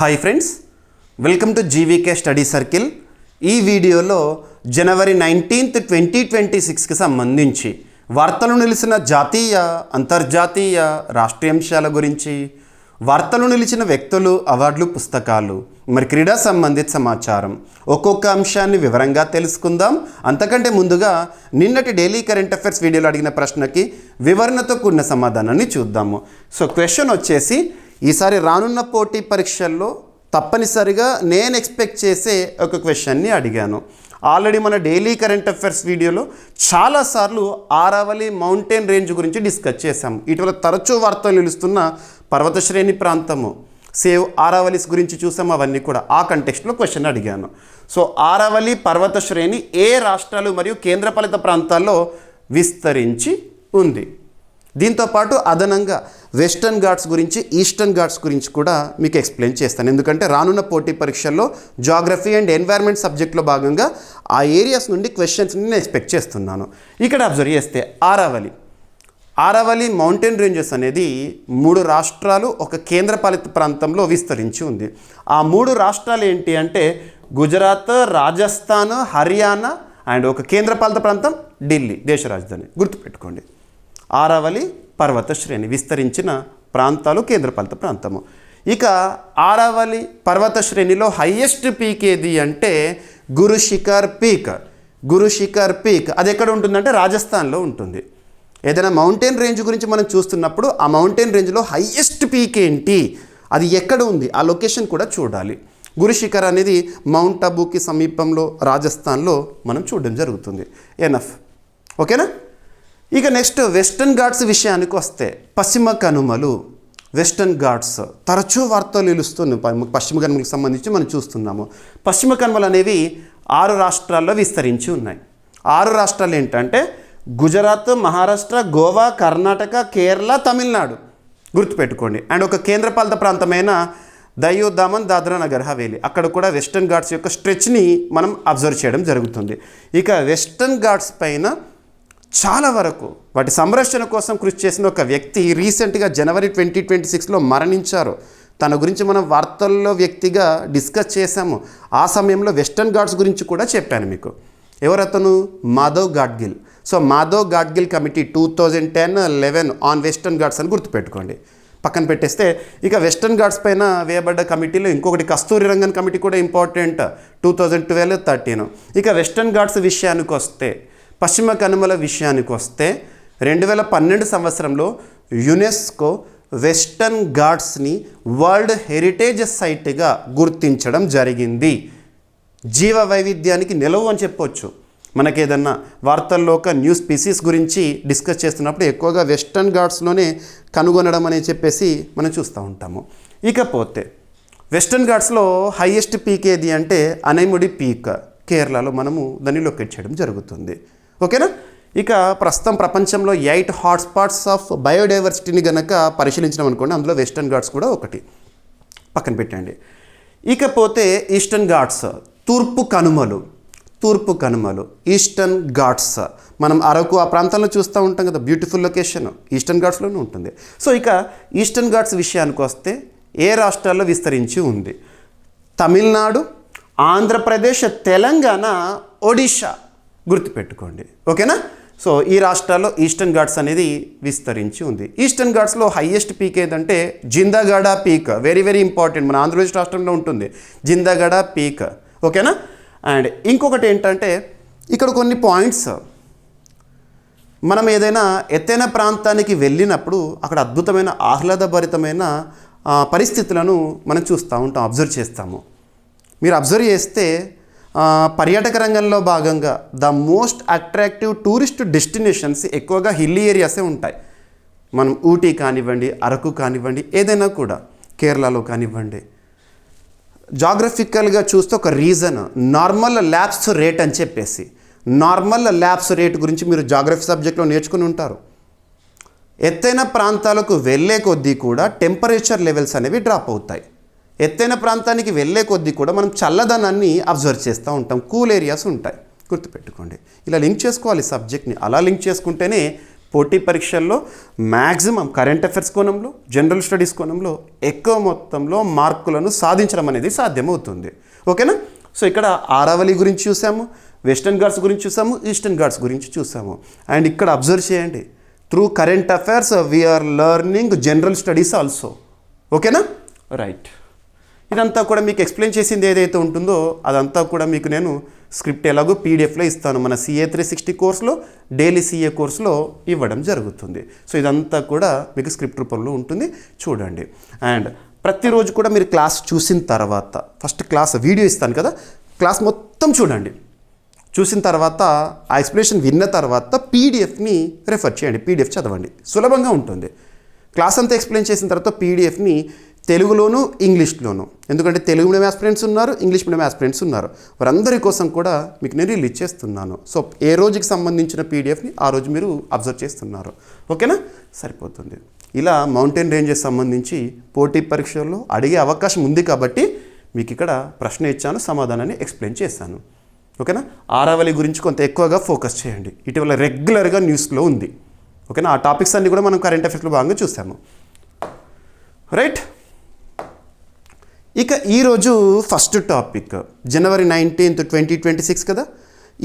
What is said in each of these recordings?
Hi friends, welcome to GVK study circle. ఈ వీడియోలో జనవరి 19, 2026కి సంబంధించి వార్తలు నిలిచిన జాతీయ, అంతర్జాతీయ, రాష్ట్రీయ అంశాల గురించి, వార్తలు నిలిచిన వ్యక్తులు, అవార్డులు, పుస్తకాలు, మరి క్రీడా సంబంధిత సమాచారం, ఒక్కొక్క అంశాన్ని వివరంగా తెలుసుకుందాం. అంతకంటే ముందుగా నిన్నటి డైలీ కరెంట్ అఫైర్స్ వీడియోలో అడిగిన ప్రశ్నకి వివరణతో కూడిన సమాధానాన్ని చూద్దాము. సో క్వశ్చన్ వచ్చేసి, ఈసారి రానున్న పోటీ పరీక్షల్లో తప్పనిసరిగా నేను ఎక్స్పెక్ట్ చేసే ఒక క్వశ్చన్ని అడిగాను. ఆల్రెడీ మన డైలీ కరెంట్ అఫైర్స్ వీడియోలో చాలాసార్లు ఆరావళి మౌంటైన్ రేంజ్ గురించి డిస్కస్ చేశాము. ఇటీవల తరచూ వార్తలు నిలుస్తున్న పర్వత శ్రేణి ప్రాంతము, సేవ్ ఆరావళిస్ గురించి చూసాము. అవన్నీ కూడా ఆ కంటెక్స్ట్లో క్వశ్చన్ అడిగాను. సో ఆరావళి పర్వత శ్రేణి ఏ రాష్ట్రాలు మరియు కేంద్రపాలిత ప్రాంతాల్లో విస్తరించి ఉంది? దీంతోపాటు అదనంగా వెస్టర్న్ ఘాట్స్ గురించి, ఈస్టర్న్ ఘాట్స్ గురించి కూడా మీకు ఎక్స్ప్లెయిన్ చేస్తాను. ఎందుకంటే రానున్న పోటీ పరీక్షల్లో జాగ్రఫీ అండ్ ఎన్వైర్న్మెంట్ సబ్జెక్ట్లో భాగంగా ఆ ఏరియాస్ నుండి క్వశ్చన్స్ని నేను ఎక్స్పెక్ట్ చేస్తున్నాను. ఇక్కడ అబ్జర్వ్ చేస్తే ఆరావళి మౌంటైన్ రేంజెస్ అనేది 3 రాష్ట్రాలు, ఒక కేంద్రపాలిత ప్రాంతంలో విస్తరించి ఉంది. ఆ 3 రాష్ట్రాలు ఏంటి అంటే గుజరాత్, రాజస్థాన్, హర్యానా అండ్ ఒక కేంద్రపాలిత ప్రాంతం ఢిల్లీ, దేశ రాజధాని. గుర్తుపెట్టుకోండి, ఆరావళి పర్వత శ్రేణి విస్తరించిన ప్రాంతాలు, కేంద్రపాలిత ప్రాంతము. ఇక ఆరావళి పర్వత శ్రేణిలో హైయెస్ట్ పీక్ ఏది అంటే గురు శిఖర్ పీక్. అది ఎక్కడ ఉంటుందంటే రాజస్థాన్లో ఉంటుంది. ఏదైనా మౌంటైన్ రేంజ్ గురించి మనం చూస్తున్నప్పుడు ఆ మౌంటైన్ రేంజ్లో హైయెస్ట్ పీక్ ఏంటి, అది ఎక్కడ ఉంది, ఆ లొకేషన్ కూడా చూడాలి. గురు శిఖర్ అనేది మౌంట్ అబూకి సమీపంలో రాజస్థాన్లో మనం చూడడం జరుగుతుంది. ఎనఫ్, ఓకేనా? ఇక నెక్స్ట్ వెస్టర్న్ ఘాట్స్ విషయానికి వస్తే పశ్చిమ కనుమలు, వెస్టర్న్ ఘాట్స్ తరచూ వార్తలు నిలుస్తున్నాయి. పశ్చిమ కనుమలకు సంబంధించి మనం చూస్తున్నాము. పశ్చిమ కనుమలు అనేవి 6 రాష్ట్రాల్లో విస్తరించి ఉన్నాయి. 6 రాష్ట్రాలు ఏంటంటే గుజరాత్, మహారాష్ట్ర, గోవా, కర్ణాటక, కేరళ, తమిళనాడు. గుర్తుపెట్టుకోండి. అండ్ ఒక కేంద్రపాలిత ప్రాంతమైన దయూ దామన్, దాద్రా నగర్ హవేలీ, అక్కడ కూడా వెస్టర్న్ ఘాట్స్ యొక్క స్ట్రెచ్ని మనం అబ్జర్వ్ చేయడం జరుగుతుంది. ఇక వెస్టర్న్ ఘాట్స్ పైన చాలా వరకు వాటి సంరక్షణ కోసం కృషి చేసిన ఒక వ్యక్తి రీసెంట్గా జనవరి 2026లో మరణించారు. తన గురించి మనం వార్తల్లో వ్యక్తిగా డిస్కస్ చేశాము. ఆ సమయంలో వెస్టర్న్ ఘాట్స్ గురించి కూడా చెప్పాను మీకు. ఎవరతను? Madhav Gadgil. So Madhav Gadgil committee 2010-11 on western Ghats అని గుర్తుపెట్టుకోండి. పక్కన పెట్టేస్తే ఇక వెస్టర్న్ ఘాట్స్ పైన వేయబడ్డ కమిటీలో ఇంకొకటి కస్తూరి రంగన్ కమిటీ కూడా ఇంపార్టెంట్, 2012-13. ఇక వెస్టర్న్ ఘాట్స్ విషయానికి వస్తే, పశ్చిమ కనుమల విషయానికి వస్తే 2012 సంవత్సరంలో యునెస్కో వెస్టర్న్ ఘాట్స్ని వరల్డ్ హెరిటేజ్ సైట్గా గుర్తించడం జరిగింది. జీవ వైవిధ్యానికి నిలవు అని చెప్పొచ్చు. మనకేదన్నా వార్తల్లో ఒక న్యూ స్పీసీస్ గురించి డిస్కస్ చేస్తున్నప్పుడు ఎక్కువగా వెస్టర్న్ ఘాట్స్లోనే కనుగొనడం అని చెప్పేసి మనం చూస్తూ ఉంటాము. ఇకపోతే వెస్టర్న్ ఘాట్స్లో హైయెస్ట్ పీక్ ఏది అంటే అనైముడి పీక్, కేరళలో మనము దాన్ని లొకేట్ చేయడం జరుగుతుంది. ఓకేనా? ఇక ప్రస్తుతం ప్రపంచంలో 8 హాట్స్పాట్స్ ఆఫ్ బయోడైవర్సిటీని కనుక పరిశీలించడం అనుకోండి, అందులో వెస్టర్న్ ఘాట్స్ కూడా ఒకటి. పక్కన పెట్టండి. ఇకపోతే ఈస్టర్న్ ఘాట్స్, తూర్పు కనుమలు, ఈస్టర్న్ ఘాట్స్. మనం అరకు ఆ ప్రాంతంలో చూస్తూ ఉంటాం కదా, బ్యూటిఫుల్ లొకేషన్ ఈస్టర్న్ ఘాట్స్లోనే ఉంటుంది. సో ఇక ఈస్టర్న్ ఘాట్స్ విషయానికి వస్తే ఏ రాష్ట్రాల్లో విస్తరించి ఉంది? తమిళనాడు, ఆంధ్రప్రదేశ్, తెలంగాణ, ఒడిషా. గుర్తుపెట్టుకోండి, ఓకేనా? సో ఈ రాష్ట్రాల్లో ఈస్టర్న్ ఘాట్స్ అనేది విస్తరించి ఉంది. ఈస్టర్న్ ఘాట్స్లో హైయెస్ట్ పీక్ ఏదంటే జిందాగఢ పీక్. వెరీ వెరీ ఇంపార్టెంట్, మన ఆంధ్రప్రదేశ్ రాష్ట్రంలో ఉంటుంది జిందాగఢ పీక్. ఓకేనా? అండ్ ఇంకొకటి ఏంటంటే ఇక్కడ కొన్ని పాయింట్స్, మనం ఏదైనా ఎత్తైన ప్రాంతానికి వెళ్ళినప్పుడు అక్కడ అద్భుతమైన ఆహ్లాదభరితమైన పరిస్థితులను మనం చూస్తూ ఉంటాం, అబ్జర్వ్ చేస్తాము. మీరు అబ్జర్వ్ చేస్తే పర్యాటక రంగంలో భాగంగా the most attractive tourist destinations ఎక్కువగా హిల్లీ ఏరియాసే ఉంటాయి. మనం ఊటీ కానివ్వండి, అరకు కానివ్వండి, ఏదైనా కూడా కేరళలో కానివ్వండి. జాగ్రఫికల్గా చూస్తే ఒక రీజన్ నార్మల్ ల్యాప్స్ రేట్ అని చెప్పేసి, నార్మల్ ల్యాప్స్ రేట్ గురించి మీరు జాగ్రఫీ సబ్జెక్ట్లో నేర్చుకుని ఉంటారు. ఎత్తైన ప్రాంతాలకు వెళ్ళే కొద్దీ కూడా టెంపరేచర్ లెవెల్స్ అనేవి డ్రాప్ అవుతాయి. ఎత్తైన ప్రాంతానికి వెళ్ళే కొద్దీ కూడా మనం చల్లదనాన్ని అబ్జర్వ్ చేస్తూ ఉంటాం, కూల్ ఏరియాస్ ఉంటాయి. గుర్తుపెట్టుకోండి, ఇలా లింక్ చేసుకోవాలి సబ్జెక్ట్ని. అలా లింక్ చేసుకుంటేనే పోటీ పరీక్షల్లో మ్యాక్సిమం కరెంట్ అఫైర్స్ కోణంలో, జనరల్ స్టడీస్ కోణంలో ఎక్కువ మొత్తంలో మార్కులను సాధించడం అనేది సాధ్యమవుతుంది. ఓకేనా? సో ఇక్కడ ఆరావళి గురించి చూసాము, వెస్టర్న్ ఘాట్స్ గురించి చూసాము, ఈస్టర్న్ ఘాట్స్ గురించి చూసాము. అండ్ ఇక్కడ అబ్జర్వ్ చేయండి, through current affairs we are learning general studies also. ఓకేనా? రైట్. ఇదంతా కూడా మీకు ఎక్స్ప్లెయిన్ చేసింది ఏదైతే ఉంటుందో అదంతా కూడా మీకు నేను స్క్రిప్ట్ ఎలాగో పీడిఎఫ్లో ఇస్తాను. మన CA 360 కోర్సులో, డైలీ CA కోర్సులో ఇవ్వడం జరుగుతుంది. సో ఇదంతా కూడా మీకు స్క్రిప్ట్ రూపంలో ఉంటుంది, చూడండి. అండ్ ప్రతిరోజు కూడా మీరు క్లాస్ చూసిన తర్వాత, ఫస్ట్ క్లాస్ వీడియో ఇస్తాను కదా, క్లాస్ మొత్తం చూడండి. చూసిన తర్వాత ఆ ఎక్స్ప్లెనేషన్ విన్న తర్వాత పీడిఎఫ్ని రెఫర్ చేయండి, పీడిఎఫ్ చదవండి, సులభంగా ఉంటుంది. క్లాస్ అంతా ఎక్స్ప్లెయిన్ చేసిన తర్వాత పీడిఎఫ్ని తెలుగులోను, ఇంగ్లీష్లోను, ఎందుకంటే తెలుగు మీడియం ఆస్పిరెంట్స్ ఉన్నారు, ఇంగ్లీష్ మీడియం ఆస్పిరెంట్స్ ఉన్నారు, వారందరి కోసం కూడా మీకు నేను రిలీజ్ చేస్తున్నాను. సో ఏ రోజుకి సంబంధించిన పీడిఎఫ్ని ఆ రోజు మీరు అబ్జర్వ్ చేస్తున్నారు. ఓకేనా? సరిపోతుంది. ఇలా మౌంటైన్ రేంజెస్ సంబంధించి పోటీ పరీక్షల్లో అడిగే అవకాశం ఉంది కాబట్టి మీకు ఇక్కడ ప్రశ్న ఇచ్చాను, సమాధానాన్ని ఎక్స్ప్లెయిన్ చేశాను. ఓకేనా? ఆరావళి గురించి కొంత ఎక్కువగా ఫోకస్ చేయండి, ఇటీవల రెగ్యులర్గా న్యూస్లో ఉంది. ఓకేనా? ఆ టాపిక్స్ అన్నీ కూడా మనం కరెంట్ అఫైర్స్లో భాగంగా చూసాము. రైట్. ఇక ఈరోజు ఫస్ట్ టాపిక్ జనవరి 19, 2026 కదా.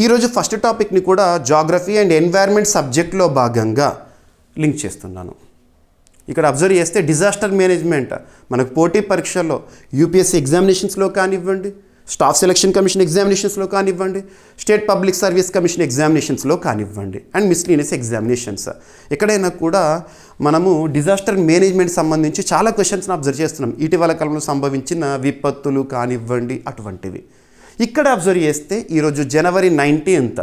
ఈరోజు ఫస్ట్ టాపిక్ని కూడా జాగ్రఫీ అండ్ ఎన్వైర్న్మెంట్ సబ్జెక్ట్లో భాగంగా లింక్ చేస్తున్నాను. ఇక్కడ అబ్జర్వ్ చేస్తే డిజాస్టర్ మేనేజ్మెంట్ మనకు పోటీ పరీక్షల్లో UPSC ఎగ్జామినేషన్స్లో కానివ్వండి, స్టాఫ్ సెలక్షన్ కమిషన్ ఎగ్జామినేషన్స్లో కానివ్వండి, స్టేట్ పబ్లిక్ సర్వీస్ కమిషన్ ఎగ్జామినేషన్స్లో కానివ్వండి, అండ్ మిస్లీనియస్ ఎగ్జామినేషన్స్, ఎక్కడైనా కూడా మనము డిజాస్టర్ మేనేజ్మెంట్ సంబంధించి చాలా క్వశ్చన్స్ని అబ్జర్వ్ చేస్తున్నాం. ఇటీవల కాలంలో సంభవించిన విపత్తులు కానివ్వండి, అటువంటివి. ఇక్కడ అబ్జర్వ్ చేస్తే ఈరోజు జనవరి 19th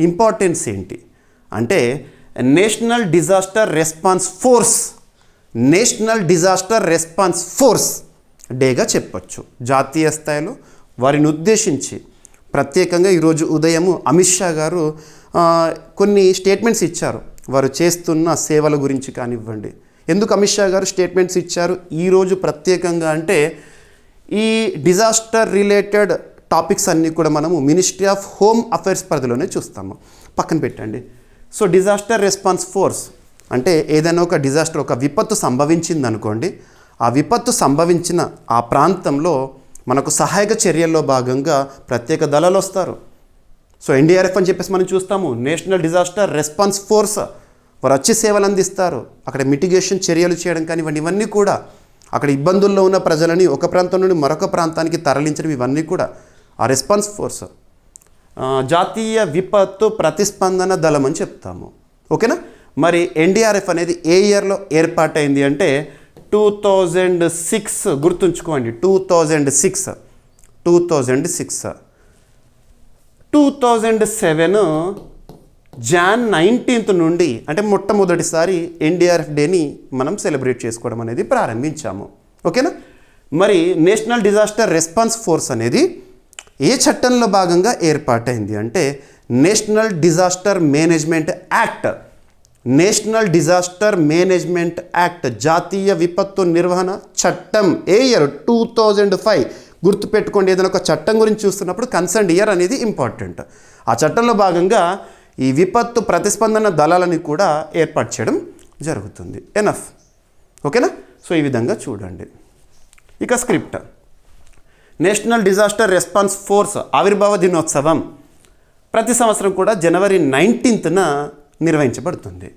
ఇంపార్టెన్స్ ఏంటి అంటే national disaster response force, national disaster response force డేగా చెప్పొచ్చు. జాతీయ స్థాయిలో వారిని ఉద్దేశించి ప్రత్యేకంగా ఈరోజు ఉదయం అమిత్ షా గారు కొన్ని స్టేట్మెంట్స్ ఇచ్చారు, వారు చేస్తున్న సేవల గురించి కానివ్వండి. ఎందుకు అమిత్ షా గారు స్టేట్మెంట్స్ ఇచ్చారు ఈరోజు ప్రత్యేకంగా అంటే, ఈ డిజాస్టర్ రిలేటెడ్ టాపిక్స్ అన్నీ కూడా మనము మినిస్ట్రీ ఆఫ్ హోమ్ అఫైర్స్ పరిధిలోనే చూస్తాము. పక్కన పెట్టండి. సో డిజాస్టర్ రెస్పాన్స్ ఫోర్స్ అంటే ఏదైనా ఒక డిజాస్టర్, ఒక విపత్తు సంభవించింది అనుకోండి, ఆ విపత్తు సంభవించిన ఆ ప్రాంతంలో మనకు సహాయక చర్యల్లో భాగంగా ప్రత్యేక దళాలు వస్తారు. సో NDRF అని చెప్పేసి మనం చూస్తాము, నేషనల్ డిజాస్టర్ రెస్పాన్స్ ఫోర్స్. వారు వచ్చి సేవలు అందిస్తారు, అక్కడ మిటిగేషన్ చర్యలు చేయడం కానివ్వండి, ఇవన్నీ కూడా అక్కడ ఇబ్బందుల్లో ఉన్న ప్రజలని ఒక ప్రాంతం నుండి మరొక ప్రాంతానికి తరలించడం, ఇవన్నీ కూడా ఆ రెస్పాన్స్ ఫోర్స్. జాతీయ విపత్తు ప్రతిస్పందన దళం అని చెప్తాము. ఓకేనా? మరి NDRF అనేది ఏ ఇయర్లో ఏర్పాటైంది అంటే 2006. గుర్తుంచుకోండి, 2006. 2007 Jan 19th నుండి అంటే మొట్టమొదటిసారి NDRF డేని మనం సెలబ్రేట్ చేసుకోవడం అనేది ప్రారంభించాము. ఓకేనా? మరి నేషనల్ డిజాస్టర్ రెస్పాన్స్ ఫోర్స్ అనేది ఏ చట్టంలో భాగంగా ఏర్పాటైంది అంటే national disaster management act. National disaster management act, జాతీయ విపత్తు నిర్వహణ చట్టం. ఏ ఇయర్? 2005. గుర్తుపెట్టుకోండి, ఏదైనా ఒక చట్టం గురించి చూస్తున్నప్పుడు కన్సర్న్ ఇయర్ అనేది ఇంపార్టెంట్. ఆ చట్టంలో భాగంగా ఈ విపత్తు ప్రతిస్పందన దళాలని కూడా ఏర్పాటు చేయడం జరుగుతుంది. ఎనఫ్. ఓకేనా? సో ఈ విధంగా చూడండి. ఇక script. National disaster response force ఆవిర్భావ దినోత్సవం ప్రతి సంవత్సరం కూడా జనవరి 19th నిర్వహించబడుతుంది.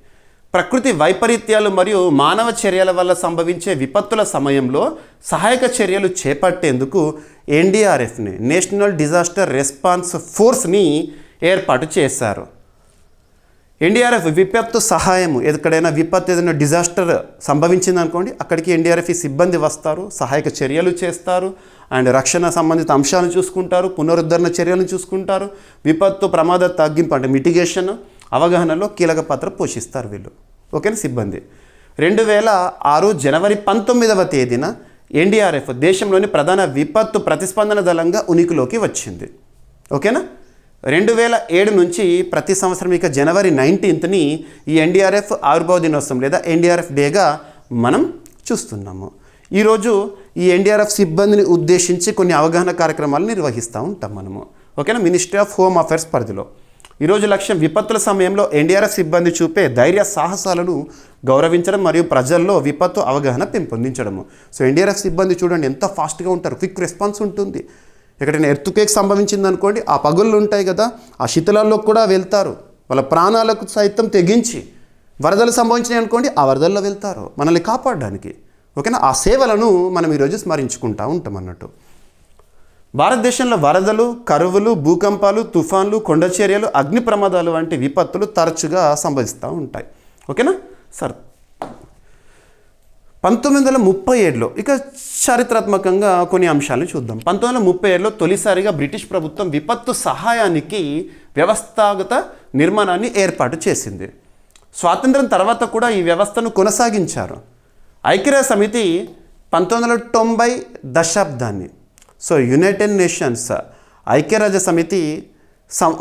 ప్రకృతి వైపరీత్యాలు మరియు మానవ చర్యల వల్ల సంభవించే విపత్తుల సమయంలో సహాయక చర్యలు చేపట్టేందుకు NDRFని, నేషనల్ డిజాస్టర్ రెస్పాన్స్ ఫోర్స్ని ఏర్పాటు చేశారు. NDRF విపత్తు సహాయం, ఎక్కడైనా విపత్తు ఏదైనా డిజాస్టర్ సంభవించింది అనుకోండి, అక్కడికి NDRF సిబ్బంది వస్తారు, సహాయక చర్యలు చేస్తారు, అండ్ రక్షణ సంబంధిత అంశాలను చూసుకుంటారు, పునరుద్ధరణ చర్యలను చూసుకుంటారు, విపత్తు ప్రమాద తగ్గింపు అంటే మిటిగేషన్ అవగాహనలో కీలక పాత్ర పోషిస్తారు వీళ్ళు. ఓకేనా? సిబ్బంది. 2006 జనవరి 19వ NDRF దేశంలోని ప్రధాన విపత్తు ప్రతిస్పందన దళంగా ఉనికిలోకి వచ్చింది. ఓకేనా? 2007 నుంచి ప్రతి సంవత్సరం ఇక జనవరి 19th ఈ NDRF ఆవిర్భావ దినోత్సవం లేదా NDRF డేగా మనం చూస్తున్నాము. ఈరోజు ఈ NDRF సిబ్బందిని ఉద్దేశించి కొన్ని అవగాహన కార్యక్రమాలు నిర్వహిస్తూ ఉంటాం మనము. ఓకేనా? మినిస్ట్రీ ఆఫ్ హోమ్ అఫైర్స్ పరిధిలో. ఈరోజు లక్ష్యం విపత్తుల సమయంలో ఎన్డీఆర్ఎఫ్ సిబ్బంది చూపే ధైర్య సాహసాలను గౌరవించడం మరియు ప్రజల్లో విపత్తు అవగాహన పెంపొందించడము. సో ఎన్డీఆర్ఎఫ్ సిబ్బంది చూడండి ఎంత ఫాస్ట్గా ఉంటారు, క్విక్ రెస్పాన్స్ ఉంటుంది. ఎక్కడైనా ఎర్త్క్వేక్ సంభవించింది అనుకోండి, ఆ పగుళ్ళు ఉంటాయి కదా, ఆ శిథిలాల్లో కూడా వెళ్తారు, వాళ్ళ ప్రాణాలకు సైతం తెగించి. వరదలు సంభవించినాయి అనుకోండి, ఆ వరదల్లో వెళ్తారు మనల్ని కాపాడడానికి. ఓకేనా, ఆ సేవలను మనం ఈరోజు స్మరించుకుంటూ ఉంటాం అన్నట్టు. భారతదేశంలో వరదలు, కరువులు, భూకంపాలు, తుఫాన్లు, కొండచర్యలు, అగ్ని ప్రమాదాలు వంటి విపత్తులు తరచుగా సంభవిస్తూ ఉంటాయి. ఓకేనా సార్. 1937లో ఇక చారిత్రాత్మకంగా కొన్ని అంశాలను చూద్దాం. 1937లో తొలిసారిగా బ్రిటిష్ ప్రభుత్వం విపత్తు సహాయానికి వ్యవస్థాగత నిర్మాణాన్ని ఏర్పాటు చేసింది. స్వాతంత్రం తర్వాత కూడా ఈ వ్యవస్థను కొనసాగించారు. ఐక్యరాజ్య సమితి 1990 దశాబ్దాన్ని, సో యునైటెడ్ నేషన్స్ ఐక్యరాజ్య సమితి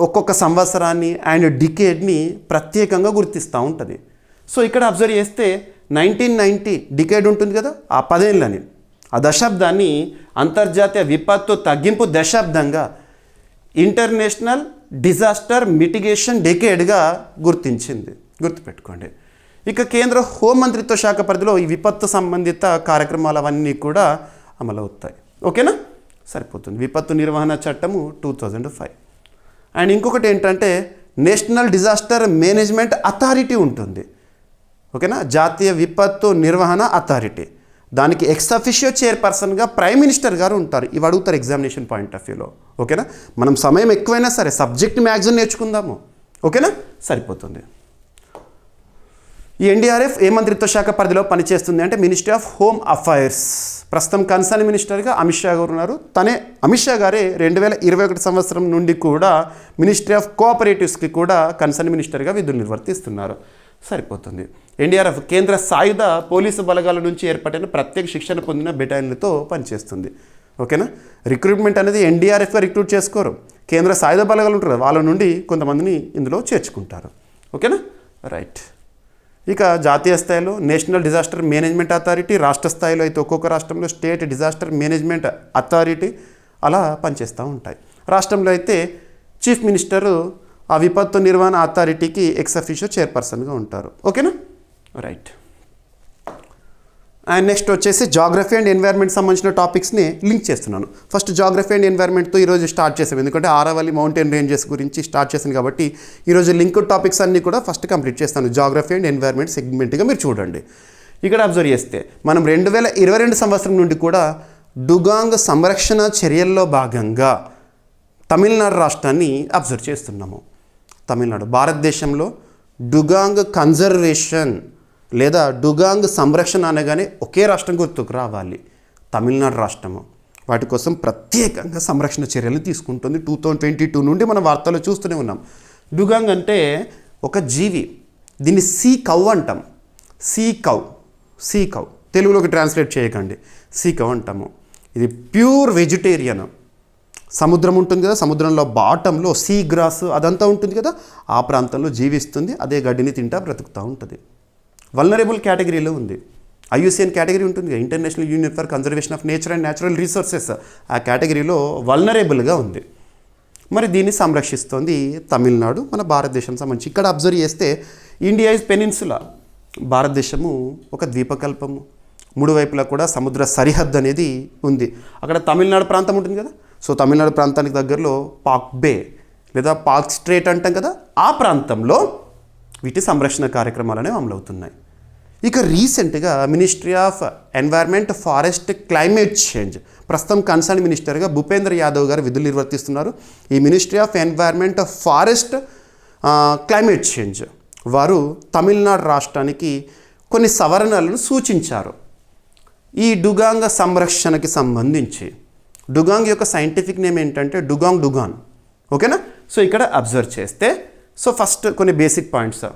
ఒక్కొక్క సంవత్సరాన్ని అండ్ డికేడ్ని ప్రత్యేకంగా గుర్తిస్తూ ఉంటుంది. సో ఇక్కడ అబ్జర్వ్ చేస్తే 1990 డికేడ్ ఉంటుంది కదా, ఆ 10 ఏళ్ళని, ఆ దశాబ్దాన్ని అంతర్జాతీయ విపత్తు తగ్గింపు దశాబ్దంగా ఇంటర్నేషనల్ డిజాస్టర్ మిటిగేషన్ డెకేడ్గా గుర్తించింది. గుర్తుపెట్టుకోండి. ఇక కేంద్ర హోంమంత్రిత్వ శాఖ పరిధిలో ఈ విపత్తు సంబంధిత కార్యక్రమాలు అవన్నీ కూడా అమలవుతాయి. ఓకేనా, సరిపోతుంది. విపత్తు నిర్వహణ చట్టము 2005. అండ్ ఇంకొకటి ఏంటంటే నేషనల్ డిజాస్టర్ మేనేజ్మెంట్ అథారిటీ ఉంటుంది. ఓకేనా, జాతీయ విపత్తు నిర్వహణ అథారిటీ. దానికి ఎక్స్ అఫిషియో చైర్పర్సన్గా ప్రైమ్ మినిస్టర్ గారు ఉంటారు. ఇవి అడుగుతారు ఎగ్జామినేషన్ పాయింట్ ఆఫ్ వ్యూలో. ఓకేనా, మనం సమయం ఎక్కువైనా సరే సబ్జెక్ట్ మ్యాక్సిమం నేర్చుకుందాము. ఓకేనా, సరిపోతుంది. ఈ ఎన్డీఆర్ఎఫ్ ఏ మంత్రిత్వ శాఖ పరిధిలో పనిచేస్తుంది అంటే మినిస్ట్రీ ఆఫ్ హోమ్ అఫైర్స్. ప్రస్తుతం కన్సర్న్ మినిస్టర్గా అమిత్ షా గారు ఉన్నారు. అమిత్ షా గారే 2021 సంవత్సరం నుండి కూడా మినిస్ట్రీ ఆఫ్ కోఆపరేటివ్స్కి కూడా కన్సర్న్ మినిస్టర్గా విధులు నిర్వర్తిస్తున్నారు. సరిపోతుంది. ఎన్డీఆర్ఎఫ్ కేంద్ర సాయుధ పోలీసు బలగాల నుంచి ఏర్పడిన ప్రత్యేక శిక్షణ పొందిన బెటాలియన్లతో పనిచేస్తుంది. ఓకేనా, రిక్రూట్మెంట్ అనేది ఎన్డీఆర్ఎఫ్గా రిక్రూట్ చేసుకోరు. కేంద్ర సాయుధ బలగాలు ఉంటారు, వాళ్ళ నుండి కొంతమందిని ఇందులో చేర్చుకుంటారు. ఓకేనా, రైట్. ఇక జాతీయ స్థాయిలో నేషనల్ డిజాస్టర్ మేనేజ్మెంట్ అథారిటీ, రాష్ట్ర స్థాయిలో అయితే ఒక్కొక్క రాష్ట్రంలో స్టేట్ డిజాస్టర్ మేనేజ్మెంట్ అథారిటీ అలా పనిచేస్తూ ఉంటాయి. రాష్ట్రంలో అయితే చీఫ్ మినిస్టరు ఆ విపత్తు నిర్వహణ అథారిటీకి ఎక్స్ అఫిషియో చైర్పర్సన్గా ఉంటారు. ఓకేనా, రైట్. అండ్ నెక్స్ట్ వచ్చేసి జాగ్రఫీ అండ్ ఎన్వైర్న్మెంట్ సంబంధించిన టాపిక్స్ని లింక్ చేస్తున్నాను. ఫస్ట్ జాగ్రఫీ అండ్ ఎన్వైర్న్మెంట్తో ఈరోజు స్టార్ట్ చేసాం, ఎందుకంటే ఆరావళి మౌంటైన్ రేంజెస్ గురించి స్టార్ట్ చేశాను కాబట్టి ఈరోజు లింక్ టాపిక్స్ అన్నీ కూడా ఫస్ట్ కంప్లీట్ చేస్తాను. జాగ్రఫీ అండ్ ఎన్వైర్న్మెంట్ సెగ్మెంట్గా మీరు చూడండి. ఇక్కడ అబ్జర్వ్ చేస్తే మనం 2022 సంవత్సరం నుండి కూడా డుగాంగ్ సంరక్షణ చర్యల్లో భాగంగా తమిళనాడు రాష్ట్రాన్ని అబ్జర్వ్ చేస్తున్నాము. తమిళనాడు భారతదేశంలో డుగాంగ్ కన్జర్వేషన్ లేదా డుగాంగ్ సంరక్షణ అనగానే ఒకే రాష్ట్రం గుర్తుకు రావాలి, తమిళనాడు రాష్ట్రము. వాటి కోసం ప్రత్యేకంగా సంరక్షణ చర్యలు తీసుకుంటుంది. 2022 నుండి మనం వార్తలు చూస్తూనే ఉన్నాం. డుగాంగ్ అంటే ఒక జీవి, దీన్ని సీ కౌ అంటాం. సీ కౌ తెలుగులోకి ట్రాన్స్లేట్ చేయకండి, సీ కౌ అంటాము. ఇది ప్యూర్ వెజిటేరియన్. సముద్రం ఉంటుంది కదా, సముద్రంలో బాటంలో సీ గ్రాస్ అదంతా ఉంటుంది కదా, ఆ ప్రాంతంలో జీవిస్తుంది. అదే గడ్డిని తింటా బ్రతుకుతూ ఉంటుంది. వల్నరబుల్ కేటగిరీలో ఉంది. ఐయుసిఎన్ కేటగిరీ ఉంటుంది, international union for conservation of nature and natural resources. ఆ కేటగిరీలో వల్నరబుల్గా ఉంది. మరి దీన్ని సంరక్షిస్తోంది తమిళనాడు, మన భారతదేశం సంబంధించి. ఇక్కడ అబ్జర్వ్ చేస్తే ఇండియా ఇస్ పెనిన్సులా, భారతదేశము ఒక ద్వీపకల్పము. 3 వైపులా కూడా సముద్ర సరిహద్దు అనేది ఉంది. అక్కడ తమిళనాడు ప్రాంతం ఉంటుంది కదా, సో తమిళనాడు ప్రాంతానికి దగ్గరలో పాక్ బే లేదా పాక్ స్ట్రేట్ అంటాం కదా, ఆ ప్రాంతంలో వీటి సంరక్షణ కార్యక్రమాలు అనేవి అమలవుతున్నాయి. ఇక రీసెంట్గా ministry of environment, forest, climate change ప్రస్తుతం కన్సర్న్ మినిస్టర్గా భూపేంద్ర యాదవ్ గారు విధులు నిర్వర్తిస్తున్నారు. ఈ ministry of environment, forest, climate change వారు తమిళనాడు రాష్ట్రానికి కొన్ని సవరణలను సూచించారు ఈ డుగాంగ్ సంరక్షణకి సంబంధించి. డుగాంగ్ యొక్క సైంటిఫిక్ నేమ్ ఏంటంటే డుగాన్. ఓకేనా, సో ఇక్కడ అబ్జర్వ్ చేస్తే సో ఫస్ట్ కొన్ని బేసిక్ పాయింట్స్.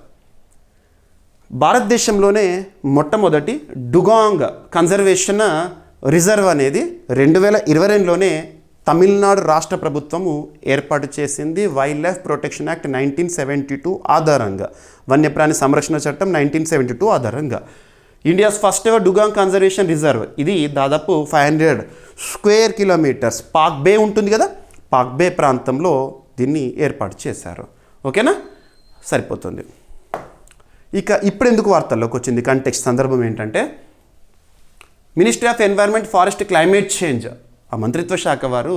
భారతదేశంలోనే మొట్టమొదటి డుగాంగ్ కన్జర్వేషన్ రిజర్వ్ అనేది 2022లోనే తమిళనాడు రాష్ట్ర ప్రభుత్వము ఏర్పాటు చేసింది. వైల్డ్ లైఫ్ ప్రొటెక్షన్ యాక్ట్ 1972 ఆధారంగా, వన్యప్రాణి సంరక్షణ చట్టం 1972 ఆధారంగా India's first ever dugong conservation reserve. ఇది దాదాపు 500 స్క్వేర్ కిలోమీటర్స్ పాక్ బే ఉంటుంది కదా, పాక్ బే ప్రాంతంలో దీన్ని ఏర్పాటు చేశారు. ఓకేనా, సరిపోతుంది. ఇక ఇప్పుడు ఎందుకు వార్తల్లోకి వచ్చింది కంటెక్స్ట్ సందర్భం ఏంటంటే, ministry of environment forest climate change ఆ మంత్రిత్వ శాఖ వారు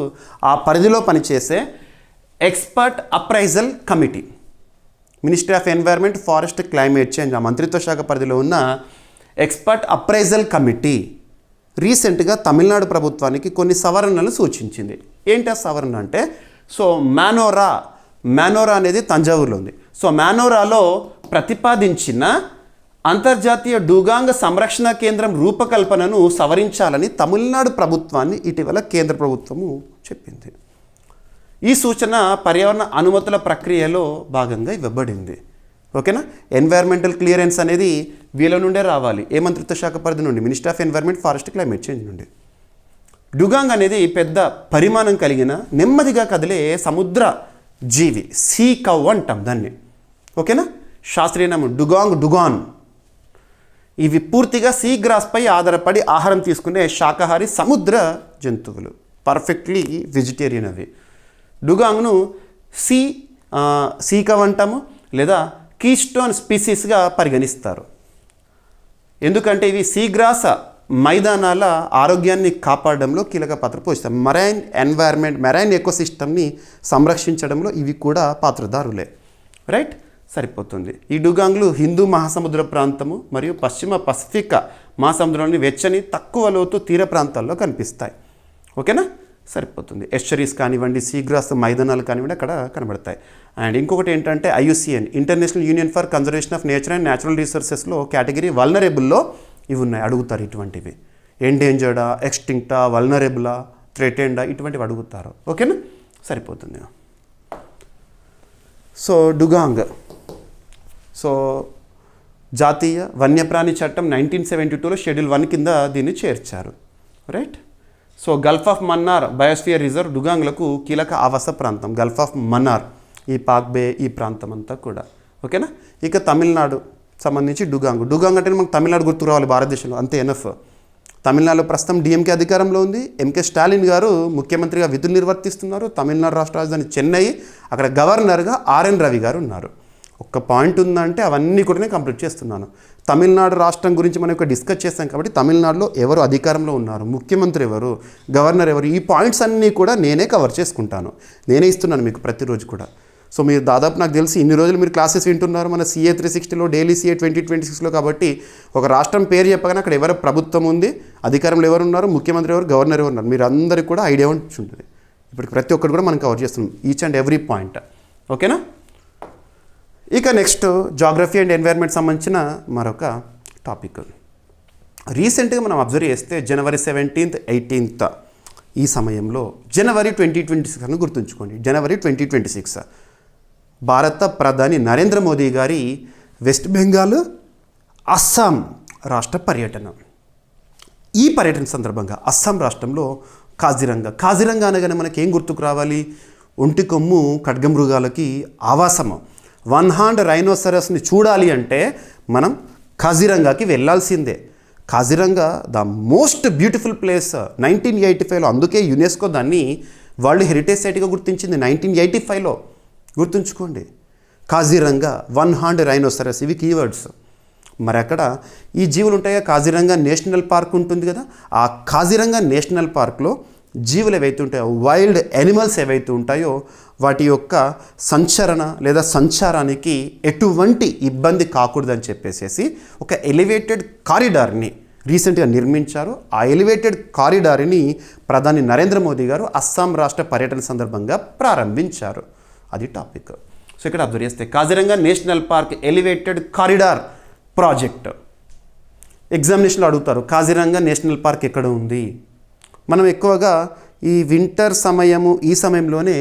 ఆ పరిధిలో పనిచేసే expert appraisal committee, ministry of environment forest climate change ఆ మంత్రిత్వ శాఖ పరిధిలో ఉన్న ఎక్స్పర్ట్ అప్రైజల్ కమిటీ రీసెంట్గా తమిళనాడు ప్రభుత్వానికి కొన్ని సవరణలు సూచించింది. ఏంటి ఆ సవరణ అంటే, సో మానోరా అనేది తంజావూరులో ఉంది. సో మానోరాలో ప్రతిపాదించిన అంతర్జాతీయ డూగాంగ్ సంరక్షణ కేంద్రం రూపకల్పనను సవరించాలని తమిళనాడు ప్రభుత్వాన్ని ఇటీవల కేంద్ర ప్రభుత్వము చెప్పింది. ఈ సూచన పర్యావరణ అనుమతుల ప్రక్రియలో భాగంగా ఇవ్వబడింది. ఓకేనా, ఎన్వైర్మెంటల్ క్లియరెన్స్ అనేది వీళ్ళ నుండే రావాలి. ఏ మంత్రిత్వ శాఖ పరిధి నుండి? Ministry of environment forest climate change నుండి. డుగాంగ్ అనేది పెద్ద పరిమాణం కలిగిన నెమ్మదిగా కదిలే సముద్ర జీవి, సీ కవ్ అంటాం దాన్ని. ఓకేనా, శాస్త్రీయ నామం డుగాన్. ఇవి పూర్తిగా సీ గ్రాస్పై ఆధారపడి ఆహారం తీసుకునే శాకాహారి సముద్ర జంతువులు, పర్ఫెక్ట్లీ వెజిటేరియన్. అవి డుగాంగ్ను సీ కవ్ అంటాము లేదా కీస్టోన్ స్పీసీస్గా పరిగణిస్తారు. ఎందుకంటే ఇవి సీగ్రాస మైదానాల ఆరోగ్యాన్ని కాపాడడంలో కీలక పాత్ర పోషిస్తాయి. మెరైన్ ఎకోసిస్టమ్ని సంరక్షించడంలో ఇవి కూడా పాత్రధారులే. రైట్, సరిపోతుంది. ఈ డుగాంగ్లు హిందూ మహాసముద్ర ప్రాంతము మరియు పశ్చిమ పసిఫిక్ మహాసముద్రంలోని వెచ్చని తక్కువ లోతు తీర ప్రాంతాల్లో కనిపిస్తాయి. ఓకేనా, సరిపోతుంది. ఎస్చరీస్ కానివ్వండి, సీగ్రాస్ మైదానాలు కానివ్వండి అక్కడ కనబడతాయి. అండ్ ఇంకొకటి ఏంటంటే IUCN international union for conservation of nature and natural రిసోర్సెస్లో కేటగిరీ వల్నరబుల్లో ఇవి ఉన్నాయి. అడుగుతారు ఇటువంటివి. ఎండేంజర్డా, ఎక్స్టింక్టా, వల్నరబులా, థ్రెటెండా, ఇటువంటివి అడుగుతారు. ఓకేనా, సరిపోతుంది. సో డుగాంగ్, సో జాతీయ వన్యప్రాణి చట్టం 1972లో షెడ్యూల్ 1 కింద దీన్ని చేర్చారు. Right, so gulf of Mannar biosphere reserve డుగాంగ్లకు కీలక ఆవాస ప్రాంతం. గల్ఫ్ ఆఫ్ మన్నార్, ఈ పాక్ బే, ఈ ప్రాంతం అంతా కూడా. ఓకేనా, ఇక తమిళనాడు సంబంధించి డుగాంగ్ అంటే మనకు తమిళనాడు గుర్తుకు రావాలి భారతదేశంలో, అంతే ఎనఫ్. తమిళనాడులో ప్రస్తుతం DMK అధికారంలో ఉంది. MK స్టాలిన్ గారు ముఖ్యమంత్రిగా విధులు నిర్వర్తిస్తున్నారు. తమిళనాడు రాష్ట్ర రాజధాని చెన్నై, అక్కడ గవర్నర్గా RN రవి గారు ఉన్నారు. ఒక్క పాయింట్ ఉందంటే అవన్నీ కూడా నేను కంప్లీట్ చేస్తున్నాను. తమిళనాడు రాష్ట్రం గురించి మనం ఇక్కడ డిస్కస్ చేస్తాం కాబట్టి తమిళనాడులో ఎవరు అధికారంలో ఉన్నారు, ముఖ్యమంత్రి ఎవరు, గవర్నర్ ఎవరు, ఈ పాయింట్స్ అన్నీ కూడా నేనే కవర్ చేసుకుంటాను. నేనే ఇస్తున్నాను మీకు ప్రతిరోజు కూడా. సో మీరు దాదాపు నాకు తెలిసి ఇన్ని రోజులు మీరు క్లాసెస్ వింటున్నారు మన CA 360లో, డైలీ CA 2026లో. కాబట్టి ఒక రాష్ట్రం పేరు చెప్పగానే అక్కడ ఎవరు ప్రభుత్వం ఉంది, అధికారంలో ఎవరు ఉన్నారు, ముఖ్యమంత్రి ఎవరు, గవర్నర్ ఎవరు ఉన్నారు, మీరు అందరికీ కూడా ఐడియా ఉంటుంది. ఇప్పుడు ప్రతి ఒక్కటి కూడా మనం కవర్ చేస్తున్నాం, ఈచ్ అండ్ ఎవ్రీ పాయింట్. ఓకేనా, ఇక నెక్స్ట్ జాగ్రఫీ అండ్ ఎన్వైర్న్మెంట్ సంబంధించిన మరొక టాపిక్. రీసెంట్గా మనం అబ్జర్వ్ చేస్తే జనవరి 17th, 18th ఈ సమయంలో జనవరి 2026 అని గుర్తుంచుకోండి. జనవరి 2026 భారత ప్రధాని నరేంద్ర మోదీ గారి వెస్ట్ బెంగాల్, అస్సాం రాష్ట్ర పర్యటన. ఈ పర్యటన సందర్భంగా అస్సాం రాష్ట్రంలో కాజిరంగా అనగానే మనకి ఏం గుర్తుకు రావాలి? ఒంటి కొమ్ము ఖడ్గమృగాలకి ఆవాసము. 1 హార్న్ రైనోసరస్ని చూడాలి అంటే మనం కాజిరంగాకి వెళ్ళాల్సిందే. Kaziranga the most beautiful place 1985లో, అందుకే యునెస్కో దాన్ని వరల్డ్ హెరిటేజ్ సైట్గా గుర్తించింది 1985లో. గుర్తుంచుకోండి, కాజిరంగా, 1 హార్న్ రైనోసరస్, ఇవి కీవర్డ్స్. మరి అక్కడ ఈ జీవులు ఉంటాయా? కాజిరంగా నేషనల్ పార్క్ ఉంటుంది కదా, ఆ కాజిరంగా నేషనల్ పార్క్లో జీవులు ఏవైతే ఉంటాయో, వైల్డ్ యానిమల్స్ ఏవైతే ఉంటాయో వాటి యొక్క సంచరణ లేదా సంచారానికి ఎటువంటి ఇబ్బంది కాకూడదని చెప్పేసి ఒక ఎలివేటెడ్ కారిడార్ని రీసెంట్గా నిర్మించారు. ఆ ఎలివేటెడ్ కారిడార్ని ప్రధాని నరేంద్ర మోదీ గారు అస్సాం రాష్ట్ర పర్యటన సందర్భంగా ప్రారంభించారు. అది టాపిక్. సో ఇక్కడ అబ్జర్వ్ చేస్తే Kaziranga national park elevated corridor project. ఎగ్జామినేషన్లో అడుగుతారు కాజిరంగా నేషనల్ పార్క్ ఎక్కడ ఉంది. మనం ఎక్కువగా ఈ వింటర్ సమయము, ఈ సమయంలోనే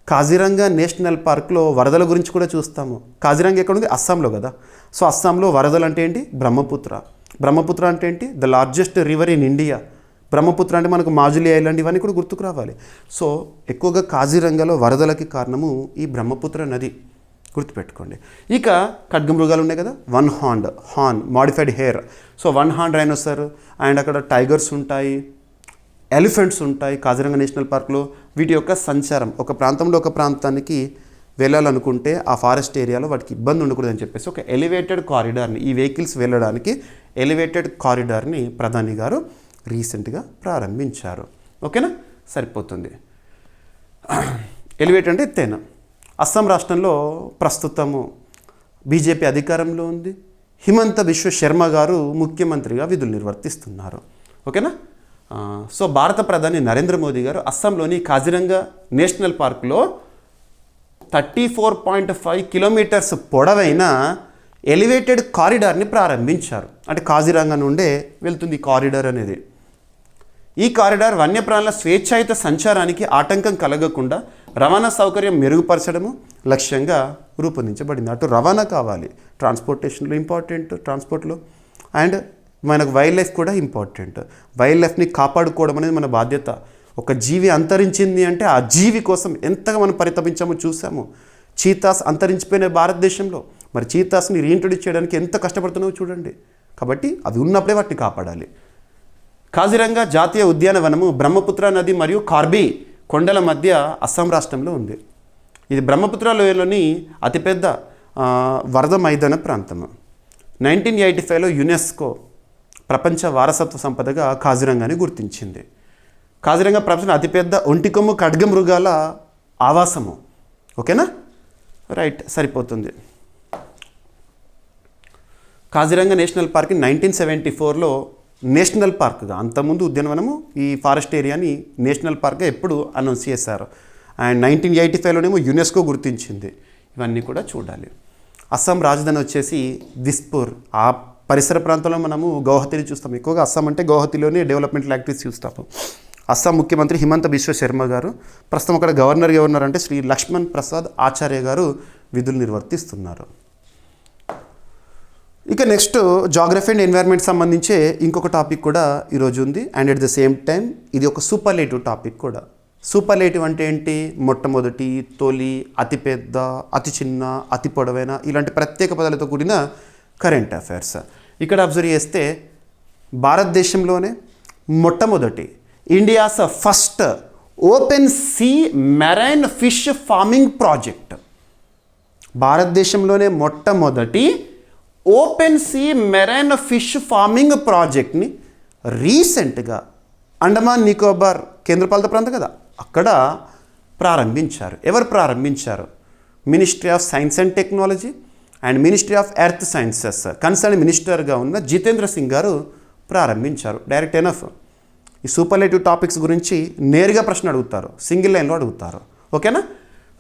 కాజిరంగా నేషనల్ పార్క్లో వరదల గురించి కూడా చూస్తాము. కాజిరంగా ఎక్కడ ఉంది? అస్సాంలో కదా. సో అస్సాంలో వరదలు అంటే ఏంటి? బ్రహ్మపుత్ర అంటే ఏంటి? The largest river in India. Brahmaputra అంటే మనకు మాజులి ఐలాండ్, ఇవన్నీ కూడా గుర్తుకు రావాలి. సో ఎక్కువగా కాజిరంగాలో వరదలకి కారణము ఈ బ్రహ్మపుత్ర నది, గుర్తుపెట్టుకోండి. ఇక ఖడ్గమృగాలు ఉన్నాయి కదా, 1 horn modified hair. So 1 horn రైనోసర్, and అక్కడ టైగర్స్ ఉంటాయి, ఎలిఫెంట్స్ ఉంటాయి కాజిరంగా నేషనల్ పార్క్లో. వీటి యొక్క సంచారం ఒక ప్రాంతంలో ఒక ప్రాంతానికి వెళ్ళాలనుకుంటే ఆ ఫారెస్ట్ ఏరియాలో వాటికి ఇబ్బంది ఉండకూడదని చెప్పేసి ఒక ఎలివేటెడ్ కారిడార్ని, ఈ వెహికల్స్ వెళ్ళడానికి ఎలివేటెడ్ కారిడార్ని ప్రధాని గారు రీసెంట్గా ప్రారంభించారు. ఓకేనా, సరిపోతుంది. ఎలివేటెడ్ అంటే ఎత్తైన. అస్సాం రాష్ట్రంలో ప్రస్తుతము బీజేపీ అధికారంలో ఉంది. హిమంత బిశ్వ శర్మ గారు ముఖ్యమంత్రిగా విధులు నిర్వర్తిస్తున్నారు. ఓకేనా. సో భారత ప్రధాని నరేంద్ర మోదీ గారు అస్సాంలోని కాజిరంగా నేషనల్ పార్క్లో 34.5 కిలోమీటర్స్ పొడవైన ఎలివేటెడ్ కారిడార్ని ప్రారంభించారు. అంటే కాజిరంగా నుండే వెళ్తుంది కారిడార్ అనేది. ఈ కారిడార్ వన్యప్రాణుల స్వేచ్ఛాయుత సంచారానికి ఆటంకం కలగకుండా రవాణా సౌకర్యం మెరుగుపరచడము లక్ష్యంగా రూపొందించబడింది. అటు రవాణా కావాలి, ట్రాన్స్పోర్టేషన్లో ఇంపార్టెంట్, ట్రాన్స్పోర్ట్లో, అండ్ మనకు వైల్డ్ లైఫ్ కూడా ఇంపార్టెంట్. వైల్డ్ లైఫ్ని కాపాడుకోవడం అనేది మన బాధ్యత. ఒక జీవి అంతరించింది అంటే ఆ జీవి కోసం ఎంతగా మనం పరితపించామో చూసాము. చీతాస్ అంతరించిపోయిన భారతదేశంలో, మరి చీతాస్ని రీఇంట్రొడ్యూస్ చేయడానికి ఎంత కష్టపడుతున్నామో చూడండి. కాబట్టి అవి ఉన్నప్పుడే వాటిని కాపాడాలి. కాజిరంగా జాతీయ ఉద్యానవనము బ్రహ్మపుత్ర నది మరియు కార్బీ కొండల మధ్య అస్సాం రాష్ట్రంలో ఉంది. ఇది బ్రహ్మపుత్ర లోయలోని అతిపెద్ద వరద మైదాన ప్రాంతము. 1985లో యునెస్కో ప్రపంచ వారసత్వ సంపదగా కాజిరంగాని గుర్తించింది. కాజిరంగా ప్రపంచంలో అతిపెద్ద ఒంటికొమ్ము ఖడ్గమృగాల ఆవాసము. ఓకేనా, రైట్, సరిపోతుంది. కాజిరంగా నేషనల్ పార్క్ 1974లో నేషనల్ పార్క్గా, అంతకుముందు ఉద్యానవనము, ఈ ఫారెస్ట్ ఏరియాని నేషనల్ పార్క్గా ఎప్పుడు అనౌన్స్ చేశారు. అండ్ 1985లోనేమో యునెస్కో గుర్తించింది. ఇవన్నీ కూడా చూడాలి. అస్సాం రాజధాని వచ్చేసి దిస్పూర్. ఆ పరిసర ప్రాంతంలో మనము గౌహతిని చూస్తాం. ఎక్కువగా అస్సాం అంటే గౌహతిలోనే డెవలప్మెంట్ యాక్టివిటీస్ చూస్తాము. అస్సాం ముఖ్యమంత్రి హిమంత బిశ్వ శర్మ గారు, ప్రస్తుతం అక్కడ గవర్నర్గా ఉన్నారంటే శ్రీ లక్ష్మణ్ ప్రసాద్ ఆచార్య గారు విధులు నిర్వర్తిస్తున్నారు. ఇక నెక్స్ట్ జాగ్రఫీ అండ్ ఎన్వైర్న్మెంట్ సంబంధించే ఇంకొక టాపిక్ కూడా ఈరోజు ఉంది. And at the same time ఇది ఒక సూపర్లేటివ్ టాపిక్ కూడా. సూపర్లేటివ్ అంటే ఏంటి? మొట్టమొదటి, తొలి, అతిపెద్ద, అతి చిన్న, అతి పొడవైన, ఇలాంటి ప్రత్యేక పదాలతో కూడిన కరెంట్ అఫైర్స్. ఇక్కడ అబ్జర్వ్ చేస్తే భారతదేశంలోనే మొట్టమొదటి, India's first open see marine fish farming project. భారతదేశంలోనే మొట్టమొదటి open see marine fish farming ప్రాజెక్ట్ని రీసెంట్గా అండమాన్ నికోబార్ కేంద్రపాలిత ప్రాంతం కదా, అక్కడ ప్రారంభించారు. ఎవరు ప్రారంభించారు? Ministry of science and technology and ministry of earth sciences concern మినిస్టర్గా ఉన్న జితేంద్ర సింగ్ గారు ప్రారంభించారు. Direct enough. ఈ సూపర్లేటివ్ టాపిక్స్ గురించి నేరుగా ప్రశ్న అడుగుతారు, సింగిల్ లైన్లో అడుగుతారు. ఓకేనా.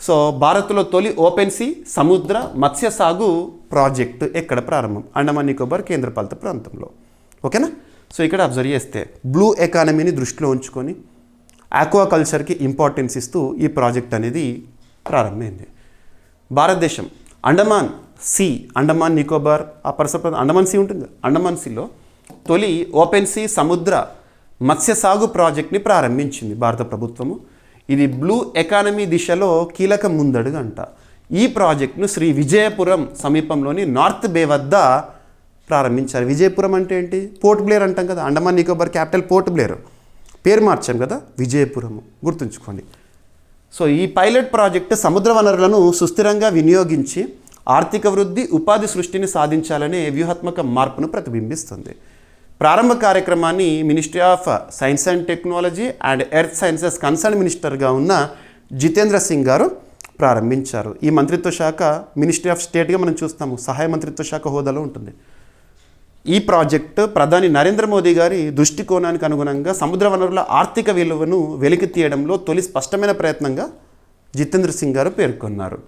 సో భారత్లో తొలి ఓపెన్ సీ సముద్ర మత్స్య సాగు ప్రాజెక్టు ఎక్కడ ప్రారంభం? అండమాన్ నికోబార్ కేంద్రపాలిత ప్రాంతంలో. ఓకేనా. సో ఇక్కడ అబ్జర్వ్ చేస్తే బ్లూ ఎకానమీని దృష్టిలో ఉంచుకొని ఆక్వాకల్చర్కి ఇంపార్టెన్స్ ఇస్తూ ఈ ప్రాజెక్ట్ అనేది ప్రారంభమైంది. భారతదేశం అండమాన్ సీ, అండమాన్ నికోబార్ ఆ పరిసర అండమాన్ సీ ఉంటుంది, అండమాన్ సీలో తొలి ఓపెన్ సీ సముద్ర మత్స్య సాగు ప్రాజెక్ట్ని ప్రారంభించింది భారత ప్రభుత్వము. ఇది బ్లూ ఎకానమీ దిశలో కీలక ముందడుగు అంట. ఈ ప్రాజెక్ట్ను శ్రీ విజయపురం సమీపంలోని నార్త్ బే వద్ద ప్రారంభించారు. విజయపురం అంటే ఏంటి? పోర్ట్ బ్లేర్ అంటాం కదా, అండమాన్ నికోబార్ క్యాపిటల్ పోర్ట్ బ్లేర్, పేరు మార్చాం కదా, విజయపురము, గుర్తుంచుకోండి. సో ఈ పైలట్ ప్రాజెక్ట్ సముద్ర వనరులను సుస్థిరంగా వినియోగించి ఆర్థిక వృద్ధి, ఉపాధి సృష్టిని సాధించాలనే వ్యూహాత్మక మార్పును ప్రతిబింబిస్తుంది. ప్రారంభ కార్యక్రమాన్ని ministry of science and technology and earth sciences concern మినిస్టర్గా ఉన్న జితేంద్ర సింగ్ గారు ప్రారంభించారు. ఈ మంత్రిత్వ శాఖ మినిస్ట్రీ ఆఫ్ స్టేట్గా మనం చూస్తాము, సహాయ మంత్రిత్వ శాఖ హోదాలో ఉంటుంది. ఈ ప్రాజెక్టు ప్రధాని నరేంద్ర మోదీ గారి దృష్టికోణానికి అనుగుణంగా సముద్ర వనరుల ఆర్థిక విలువను వెలికి తీయడంలో తొలి స్పష్టమైన ప్రయత్నంగా జితేంద్ర సింగ్ గారు పేర్కొన్నారు.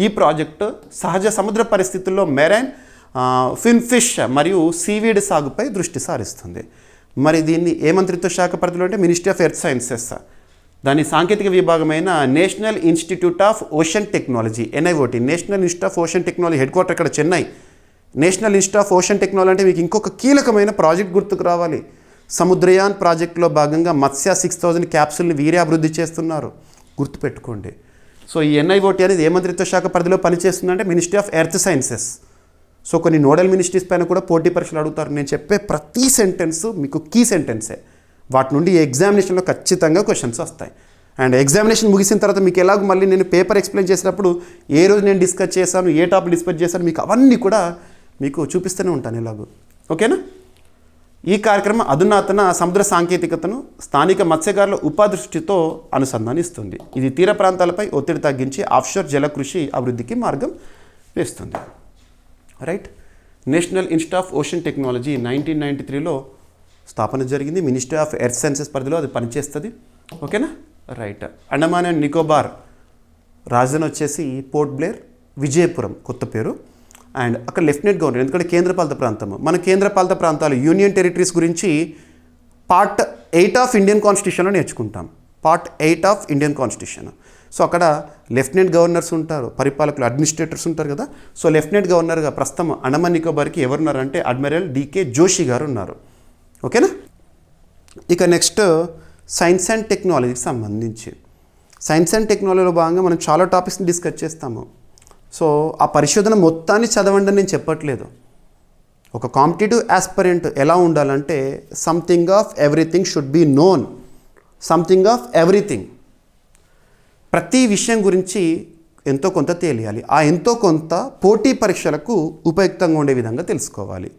ఈ ప్రాజెక్టు సహజ సముద్ర పరిస్థితుల్లో మెరైన్ ఫిన్ఫిష్ మరియు సీవీడ్ సాగుపై దృష్టి సారిస్తుంది. మరి దీన్ని ఏ మంత్రిత్వ శాఖ పరిధిలో అంటే మినిస్ట్రీ ఆఫ్ ఎర్త్ సైన్సెస్, దాని సాంకేతిక విభాగమైన national institute of ocean technology, NIOT, national institute of ocean technology headquarter ఇక్కడ Chennai. National institute of ocean technology అంటే మీకు ఇంకొక కీలకమైన ప్రాజెక్ట్ గుర్తుకు రావాలి. సముద్రయాన్ ప్రాజెక్టులో భాగంగా మత్స్య 6000 క్యాప్సూల్ని వీరే అభివృద్ధి చేస్తున్నారు, గుర్తుపెట్టుకోండి. సో ఈ NIOT అనేది ఏ మంత్రిత్వ శాఖ పరిధిలో పనిచేస్తుందంటే ministry of earth sciences. So కొన్ని నోడల్ మినిస్ట్రీస్ పైన కూడా పోటీ పరీక్షలు అడుగుతారు. నేను చెప్పే ప్రతి సెంటెన్స్ మీకు కీ సెంటెన్సే, వాటి నుండి ఎగ్జామినేషన్లో ఖచ్చితంగా క్వశ్చన్స్ వస్తాయి. అండ్ ఎగ్జామినేషన్ ముగిసిన తర్వాత మీకు ఎలాగో మళ్ళీ నేను పేపర్ ఎక్స్ప్లెయిన్ చేసినప్పుడు ఏ రోజు నేను డిస్కస్ చేశాను, ఏ టాపిక్ డిస్కస్ చేశాను, మీకు అవన్నీ కూడా మీకు చూపిస్తూనే ఉంటాను ఎలాగో. ఓకేనా? ఈ కార్యక్రమం అధునాతన సముద్ర సాంకేతికతను స్థానిక మత్స్యకారుల ఉపాధి దృష్టితో అనుసంధానిస్తుంది. ఇది తీర ప్రాంతాలపై ఒత్తిడి తగ్గించి ఆఫ్షోర్ జలకృషి అభివృద్ధికి మార్గం వేస్తుంది. Right. National institute of ocean technology 1993లో స్థాపన జరిగింది. మినిస్ట్రీ ఆఫ్ ఎర్త్ సైన్సెస్ పరిధిలో అది పనిచేస్తుంది. ఓకేనా? రైట్. అండమాన్ అండ్ నికోబార్ రాజధాని వచ్చేసి పోర్ట్ బ్లేర్, విజయపురం కొత్త పేరు. అండ్ అక్కడ లెఫ్టినెంట్ గవర్నర్, ఎందుకంటే కేంద్రపాలిత ప్రాంతము. మన కేంద్రపాలిత ప్రాంతాలు యూనియన్ టెరిటరీస్ గురించి పార్ట్ 8 ఆఫ్ ఇండియన్ కాన్స్టిట్యూషన్లో నేర్చుకుంటాం. Part 8 of Indian constitution. So అక్కడ లెఫ్టినెంట్ గవర్నర్స్ ఉంటారు, పరిపాలకులు, అడ్మినిస్ట్రేటర్స్ ఉంటారు కదా. సో లెఫ్టినెంట్ గవర్నర్గా ప్రస్తుతం అండమాన్ నికోబార్కి ఎవరున్నారంటే అడ్మిరల్ డికే జోషి గారు ఉన్నారు. ఓకేనా? ఇక నెక్స్ట్ సైన్స్ అండ్ టెక్నాలజీకి సంబంధించి సైన్స్ అండ్ టెక్నాలజీలో భాగంగా మనం చాలా టాపిక్స్ని డిస్కస్ చేస్తాము. సో ఆ పరిశోధన మొత్తాన్ని చదవండి అని నేను చెప్పట్లేదు. ఒక కాంపిటేటివ్ ఆస్పిరెంట్ ఎలా ఉండాలంటే something of everything should be known, something of everything. ప్రతి విషయం గురించి ఎంతో కొంత తెలియాలి. ఆ ఎంతో కొంత పోటీ పరీక్షలకు ఉపయుక్తంగా ఉండే విధంగా తెలుసుకోవాలి.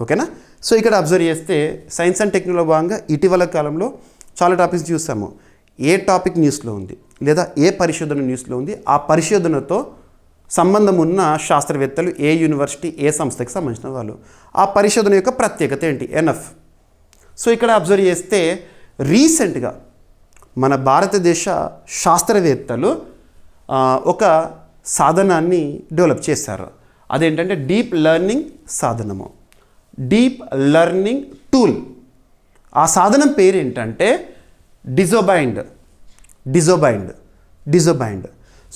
ఓకేనా? సో ఇక్కడ అబ్జర్వ్ చేస్తే సైన్స్ అండ్ టెక్నాలజీలో భాగంగా ఇటీవల కాలంలో చాలా టాపిక్స్ చూసాము. ఏ టాపిక్ న్యూస్లో ఉంది లేదా ఏ పరిశోధన న్యూస్లో ఉంది, ఆ పరిశోధనతో సంబంధం ఉన్న శాస్త్రవేత్తలు, ఏ యూనివర్సిటీ, ఏ సంస్థకి సంబంధించిన వాళ్ళు, ఆ పరిశోధన యొక్క ప్రత్యేకత ఏంటి, ఎనఫ్. సో ఇక్కడ అబ్జర్వ్ చేస్తే రీసెంట్గా మన భారతదేశ శాస్త్రవేత్తలు ఒక సాధనాన్ని డెవలప్ చేశారు. అదేంటంటే డీప్ లెర్నింగ్ సాధనము, డీప్ లెర్నింగ్ టూల్. ఆ సాధనం పేరు ఏంటంటే డిజోబైండ్.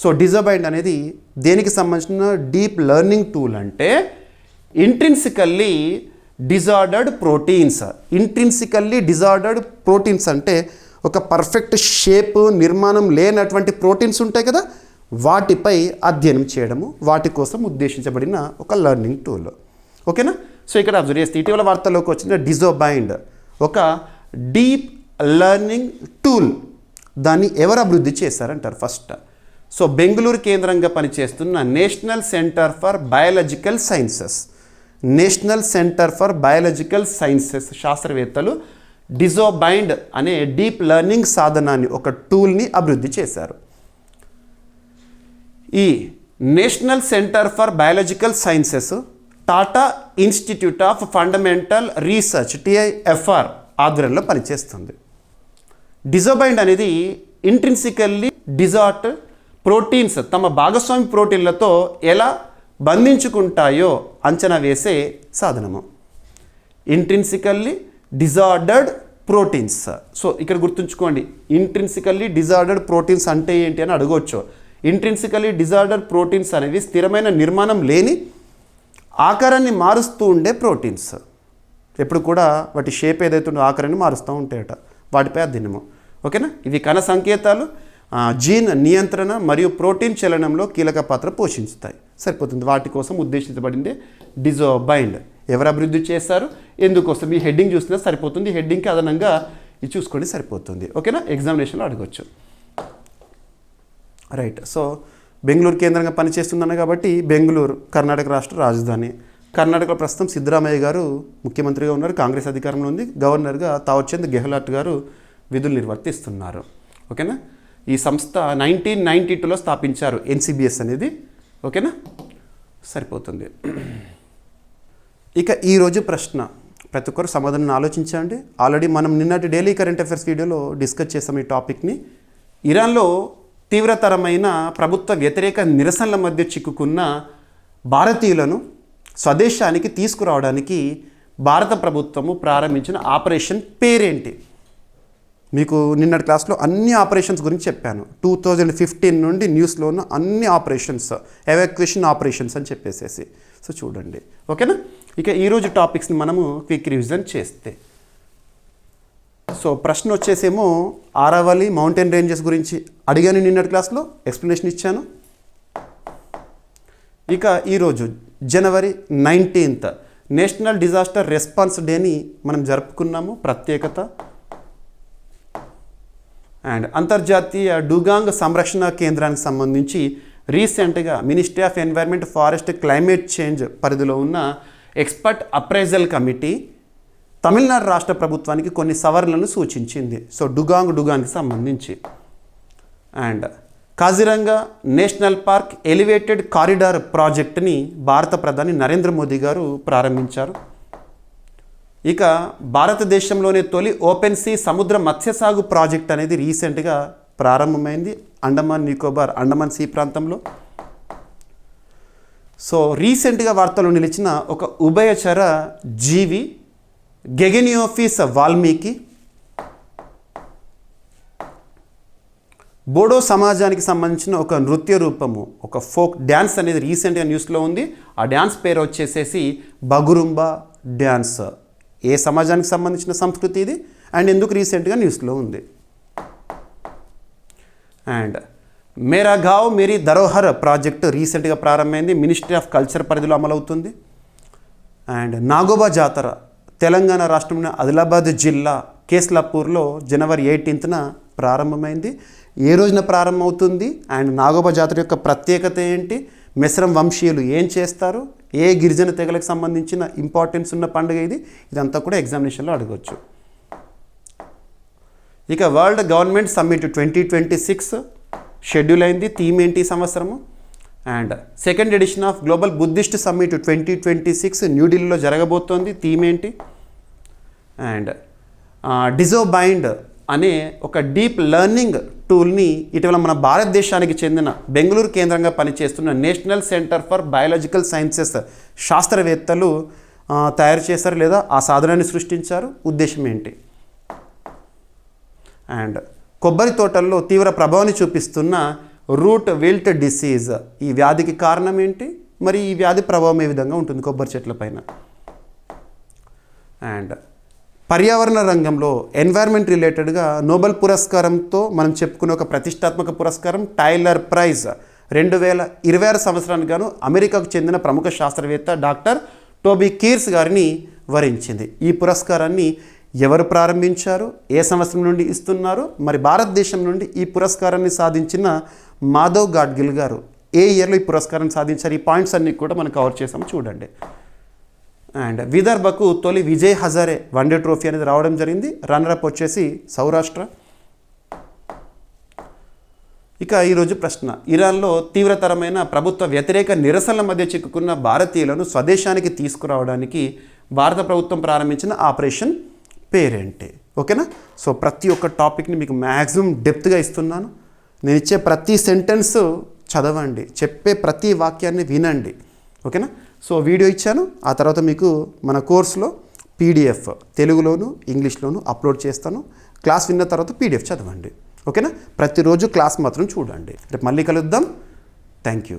సో డిజోబైండ్ అనేది దేనికి సంబంధించిన డీప్ లెర్నింగ్ టూల్ అంటే ఇంట్రిన్సికల్లీ డిజార్డర్డ్ ప్రోటీన్స్ అంటే ఒక పర్ఫెక్ట్ షేప్, నిర్మాణం లేనటువంటి ప్రోటీన్స్ ఉంటాయి కదా, వాటిపై అధ్యయనం చేయడము, వాటి కోసం ఉద్దేశించబడిన ఒక లెర్నింగ్ టూల్. ఓకేనా? సో ఇక్కడ అబ్జర్వ్ చేస్తే ఇటీవల వార్తల్లోకి వచ్చిన డిజోబైండ్ ఒక డీప్ లెర్నింగ్ టూల్. దాన్ని ఎవరు అభివృద్ధి చేశారంటారు ఫస్ట్. సో బెంగళూరు కేంద్రంగా పనిచేస్తున్న national centre for biological sciences శాస్త్రవేత్తలు డిజోబైండ్ అనే డీప్ లెర్నింగ్ సాధనాన్ని, ఒక టూల్ని అభివృద్ధి చేశారు. ఈ national centre for biological sciences Tata institute of fundamental research TIFR ఆధ్వర్యంలో పనిచేస్తుంది. డిజోబైండ్ అనేది ఇంట్రిన్సికల్లీ డిజార్డ్ ప్రోటీన్స్ తమ భాగస్వామి ప్రోటీన్లతో ఎలా బంధించుకుంటాయో అంచనా వేసే సాధనము. Intrinsically disordered proteins. సో ఇక్కడ గుర్తుంచుకోండి, ఇంట్రిన్సికల్లీ డిజార్డర్డ్ ప్రోటీన్స్ అంటే ఏంటి అని అడగవచ్చు. ఇంట్రిన్సికల్లీ డిజార్డర్డ్ ప్రోటీన్స్ అనేవి స్థిరమైన నిర్మాణం లేని, ఆకారాన్ని మారుస్తూ ఉండే ప్రోటీన్స్. ఎప్పుడు కూడా వాటి షేప్ ఏదైతే ఉందో ఆకారాన్ని మారుస్తూ ఉంటాయట, వాటిపై అధ్యయనము. ఓకేనా? ఇవి కణ సంకేతాలు, జీన్ నియంత్రణ మరియు ప్రోటీన్ చలనంలో కీలక పాత్ర పోషిస్తాయి. సరిపోతుంది. వాటి కోసం ఉద్దేశించబడింది డిజోబైండ్. ఎవరు అభివృద్ధి చేస్తారు, ఎందుకోసం, ఈ హెడ్డింగ్ చూసినా సరిపోతుంది. హెడ్డింగ్కి అదనంగా ఇది చూసుకోండి, సరిపోతుంది. ఓకేనా? ఎగ్జామినేషన్లో అడగవచ్చు. రైట్. సో బెంగళూరు కేంద్రంగా పనిచేస్తుందన్న కాబట్టి బెంగళూరు కర్ణాటక రాష్ట్ర రాజధాని. కర్ణాటకలో ప్రస్తుతం సిద్ధరామయ్య గారు ముఖ్యమంత్రిగా ఉన్నారు, కాంగ్రెస్ అధికారంలో ఉంది. గవర్నర్గా తావర్చంద్ గెహ్లాట్ గారు విధులు నిర్వర్తిస్తున్నారు. ఓకేనా? ఈ సంస్థ 1992లో స్థాపించారు, NCBS అనేది. ఓకేనా? సరిపోతుంది. ఇక ఈరోజు ప్రశ్న, ప్రతి ఒక్కరు సమాధానం ఆలోచించండి. ఆల్రెడీ మనం నిన్నటి డైలీ కరెంట్ అఫైర్స్ వీడియోలో డిస్కస్ చేసాం ఈ టాపిక్ని. ఇరాన్లో తీవ్రతరమైన ప్రభుత్వ వ్యతిరేక నిరసనల మధ్య చిక్కుకున్న భారతీయులను స్వదేశానికి తీసుకురావడానికి భారత ప్రభుత్వము ప్రారంభించిన ఆపరేషన్ పేరేంటి? మీకు నిన్నటి క్లాస్లో అన్ని ఆపరేషన్స్ గురించి చెప్పాను. 2015 నుండి న్యూస్లో ఉన్న అన్ని ఆపరేషన్స్, ఎవాక్యుయేషన్ ఆపరేషన్స్ అని చెప్పేసేసి. సో చూడండి. ఓకేనా? ఇక ఈరోజు టాపిక్స్ని మనము క్విక్ రివిజన్ చేస్తే, సో ప్రశ్న వచ్చేసేమో ఆరావళి మౌంటైన్ రేంజెస్ గురించి అడిగాను నిన్నటి క్లాస్లో, ఎక్స్ప్లెనేషన్ ఇచ్చాను. ఇక ఈరోజు జనవరి 19th నేషనల్ డిజాస్టర్ రెస్పాన్స్ డేని మనం జరుపుకున్నాము. ప్రత్యేకత అండ్ అంతర్జాతీయ డుగాంగ్ సంరక్షణ కేంద్రానికి సంబంధించి రీసెంట్గా ministry of environment forest climate change పరిధిలో ఉన్న ఎక్స్పర్ట్ అప్రైజల్ కమిటీ తమిళనాడు రాష్ట్ర ప్రభుత్వానికి కొన్ని సవరణలను సూచించింది. సో డుగాంగ్కి సంబంధించి. And Kaziranga national park elevated corridor ప్రాజెక్టుని భారత ప్రధాని నరేంద్ర మోదీ గారు ప్రారంభించారు. ఇక భారతదేశంలోనే తొలి ఓపెన్ సీ సముద్ర మత్స్య సాగు ప్రాజెక్ట్ అనేది రీసెంట్గా ప్రారంభమైంది అండమాన్ సీ ప్రాంతంలో. సో రీసెంట్గా వార్తల్లో నిలిచిన ఒక ఉభయచర జీవి గెగెనియోఫిస్ వాల్మీకి బోడో సమాజానికి సంబంధించిన ఒక నృత్య రూపము, ఒక ఫోక్ డ్యాన్స్ అనేది రీసెంట్గా న్యూస్లో ఉంది. ఆ డ్యాన్స్ పేరు వచ్చేసేసి బగురుంబా డ్యాన్స్. ఏ సమాజానికి సంబంధించిన సంస్కృతి ఇది అండ్ ఎందుకు రీసెంట్గా న్యూస్లో ఉంది? And Mera gov Mary Dharohar project రీసెంట్గా ప్రారంభమైంది. మినిస్ట్రీ ఆఫ్ కల్చర్ పరిధిలో అమలవుతుంది. అండ్ నాగోబా జాతర తెలంగాణ రాష్ట్రంలోని ఆదిలాబాద్ జిల్లా కేస్లాపూర్లో జనవరి 18న ప్రారంభమైంది. ఏ రోజున ప్రారంభమవుతుంది అండ్ నాగోబా జాతర యొక్క ప్రత్యేకత ఏంటి, మెస్రం వంశీయులు ఏం చేస్తారు, ఏ గిరిజన తెగలకు సంబంధించిన ఇంపార్టెన్స్ ఉన్న పండుగ ఇదంతా కూడా ఎగ్జామినేషన్లో అడగవచ్చు. ఇక వరల్డ్ గవర్నమెంట్ సమ్మిట్ 2026 షెడ్యూల్ అయింది. థీమ్ ఏంటి ఈ సంవత్సరము? And second edition of global Buddhist summit 2026 న్యూఢిల్లీలో జరగబోతోంది. థీమ్ ఏంటి? అండ్ డిజోబైండ్ అనే ఒక డీప్ లెర్నింగ్ టూల్ని ఇటీవల మన భారతదేశానికి చెందిన బెంగళూరు కేంద్రంగా పనిచేస్తున్న national centre for biological sciences శాస్త్రవేత్తలు తయారు చేశారు లేదా ఆ సాధనాన్ని సృష్టించారు. ఉద్దేశం ఏంటి? అండ్ కొబ్బరి తోటల్లో తీవ్ర ప్రభావాన్ని చూపిస్తున్న రూట్ విల్ట్ డిసీజ్, ఈ వ్యాధికి కారణం ఏంటి, మరి ఈ వ్యాధి ప్రభావం ఏ విధంగా ఉంటుంది కొబ్బరి చెట్ల పైన? అండ్ పర్యావరణ రంగంలో ఎన్వైర్న్మెంట్ రిలేటెడ్గా నోబెల్ పురస్కారంతో మనం చెప్పుకునే ఒక ప్రతిష్టాత్మక పురస్కారం టైలర్ ప్రైజ్ 2026 సంవత్సరానికి గాను అమెరికాకు చెందిన ప్రముఖ శాస్త్రవేత్త డాక్టర్ టోబీ కీర్స్ గారిని వరించింది. ఈ పురస్కారాన్ని ఎవరు ప్రారంభించారు, ఏ సంవత్సరం నుండి ఇస్తున్నారు, మరి భారతదేశం నుండి ఈ పురస్కారాన్ని సాధించిన మాధవ్ గాడ్గిల్ గారు ఏ ఇయర్లో ఈ పురస్కారాన్ని సాధించారు? ఈ పాయింట్స్ అన్నీ కూడా మనం కవర్ చేసాము చూడండి. అండ్ విదర్భకు తొలి విజయ్ హజారే వన్డే ట్రోఫీ అనేది రావడం జరిగింది. రన్నరప్ వచ్చేసి సౌరాష్ట్ర. ఇక ఈరోజు ప్రశ్న, ఇరాన్లో తీవ్రతరమైన ప్రభుత్వ వ్యతిరేక నిరసనల మధ్య చిక్కుకున్న భారతీయులను స్వదేశానికి తీసుకురావడానికి భారత ప్రభుత్వం ప్రారంభించిన ఆపరేషన్ పేరేంటి? ఓకేనా? సో ప్రతి ఒక్క టాపిక్ని మీకు మ్యాక్సిమం డెప్త్గా ఇస్తున్నాను. నేను ఇచ్చే ప్రతి సెంటెన్స్ చదవండి, చెప్పే ప్రతి వాక్యాన్ని వినండి. ఓకేనా? సో వీడియో ఇచ్చాను, ఆ తర్వాత మీకు మన కోర్సులో పీడిఎఫ్ తెలుగులోను ఇంగ్లీష్లోను అప్లోడ్ చేస్తాను. క్లాస్ విన్న తర్వాత పీడిఎఫ్ చదవండి. ఓకేనా? ప్రతిరోజు క్లాస్ మాత్రం చూడండి. రేపు మళ్ళీ కలుద్దాం. Thank you.